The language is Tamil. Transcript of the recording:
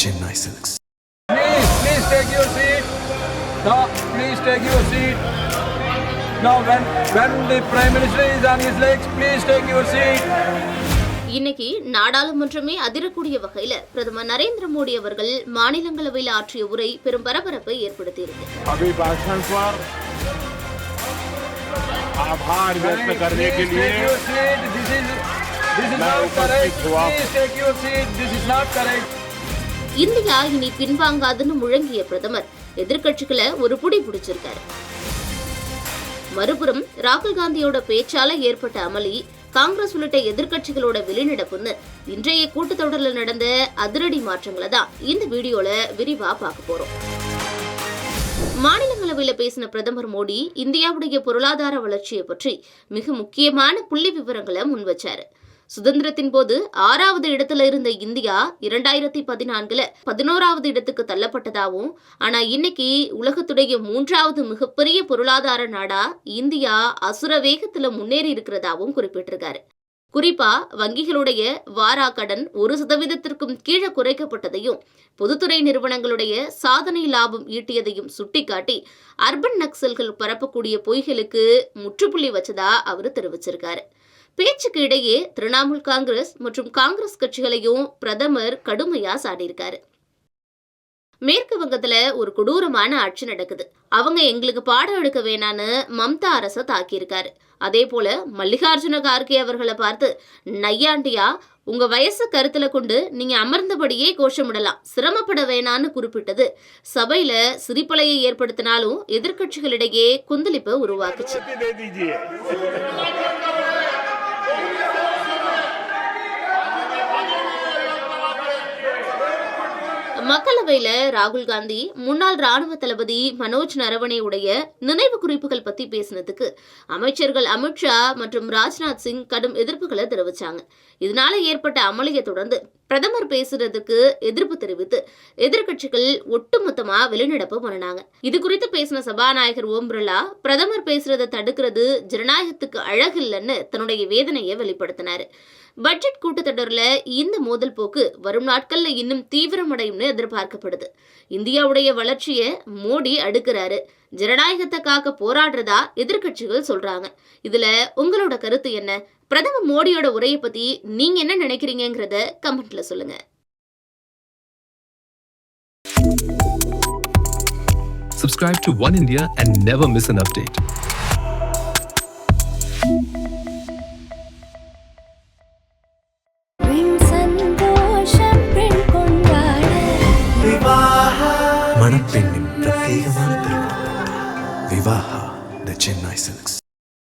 Chennai Silks. Please take your seat. Now, please take your seat. Now, when the Prime Minister is on his legs, please take your seat. இன்னைக்கு நாடாளுமன்றமே அதிரக்கூடிய வகையில பிரதமர் நரேந்திர மோடி அவர்கள் மாநிலங்களவையில் ஆற்றிய உரை பெரும் பரபரப்பை ஏற்படுத்தியிருக்கு. आभार व्यक्त करने के लिए இந்தியா இனி பின்வாங்காதுன்னு முழங்கிய பிரதமர் எதிர்க்கட்சிகளை ஒரு புடி பிடிச்சிருக்காரு. மறுபுறம் ராகுல் காந்தியோட பேச்சால ஏற்பட்ட அமளி, காங்கிரஸ் உள்ளிட்ட எதிர்க்கட்சிகளோட வெளிநடப்புன்னு இன்றைய கூட்டத்தொடர்ல நடந்த அதிரடி மாற்றங்களை தான் இந்த வீடியோல விரிவா பார்க்க போறோம். மாநிலங்களவையில பேசின பிரதமர் மோடி இந்தியாவுடைய பொருளாதார வளர்ச்சியை பற்றி மிக முக்கியமான புள்ளி விவரங்களை முன்வச்சாரு. சுதந்திரத்தின் போது 6வது இடத்துல இருந்த இந்தியா 2014ல 11வது இடத்துக்கு தள்ளப்பட்டதாகவும், ஆனா இன்னைக்கு உலகத்துடைய 3வது மிகப்பெரிய பொருளாதார நாடா இந்தியா அசுர வேகத்துல முன்னேறி இருக்கிறதாவும் குறிப்பிட்டிருக்காரு. குறிப்பா வங்கிகளுடைய வாரா கடன் 1% கீழே குறைக்கப்பட்டதையும், பொதுத்துறை நிறுவனங்களுடைய சாதனை லாபம் ஈட்டியதையும் சுட்டிக்காட்டி அர்பன் நக்சல்கள் பரப்பக்கூடிய பொய்களுக்கு முற்றுப்புள்ளி வச்சதா அவரு தெரிவிச்சிருக்காரு. பேச்சுக்கு இடையே திரிணாமுல் காங்கிரஸ் மற்றும் காங்கிரஸ் கட்சிகளையும் பிரதமர் கடுமையா சாடியிருக்காரு. மேற்கு வங்கத்துல ஒரு கொடூரமான ஆட்சி நடக்குது, அவங்க எங்களுக்கு பாடம் எடுக்க வேணான்னு மம்தா அரச தாக்கியிருக்காரு. அதே போல மல்லிகார்ஜுன கார்கே அவர்களை பார்த்து, நையாண்டியா, உங்க வயசு கருத்துல கொண்டு நீங்க அமர்ந்தபடியே கோஷமிடலாம், சிரமப்பட வேணான்னு குறிப்பிட்டது சபையில சிரிப்பலையை ஏற்படுத்தினாலும் எதிர்க்கட்சிகளிடையே கொந்தளிப்பை உருவாக்குச்சு. மக்களவையில ராகுல் காந்தி முன்னாள் ராணுவ தளபதி மனோஜ் நரவனே உடைய நினைவு குறிப்புகள் பத்தி பேசினதுக்கு அமைச்சர்கள் அமித்ஷா மற்றும் ராஜ்நாத் சிங் கடும் எதிர்ப்புகளை தெரிவிச்சாங்க. இதனால ஏற்பட்ட அமளியை தொடர்ந்து பிரதமர் பேசுறதுக்கு எதிர்ப்பு தெரிவித்து எதிர்க்கட்சிகள் ஒட்டுமொத்தமா வெளிநடப்பு பண்ணினாங்க. இது குறித்து பேசின சபாநாயகர் ஓம் பிர்லா, பிரதமர் பேசுறதை தடுக்கிறது ஜனநாயகத்துக்கு அழகில்லைன்னு தன்னுடைய வேதனையை வெளிப்படுத்தினாரு. பட்ஜெட் கூட்டத்தொடர்ல இந்த மோதல் போக்கு வரும் நாட்கள்ல இன்னும் தீவிரமடையும்னு எதிர்பார்க்கப்படுது. இந்தியாவுடைய வளர்ச்சியை மோடி அடுக்கிறாரு, ஜனநாயகத்தை காக்க போராடுறதா எதிர்க்கட்சிகள் சொல்றாங்க. இதுல உங்களோட கருத்து என்ன? பிரதமர் மோடியோட உரையை பத்தி நீங்க என்ன நினைக்கிறீங்கிறத கமெண்ட்ல சொல்லுங்க. Subscribe to One India and never miss an update. மணப்பெண்ணின் பிரத்யேகமான திருமணம் விவாஹா தி சென்னை சில்க்ஸ்.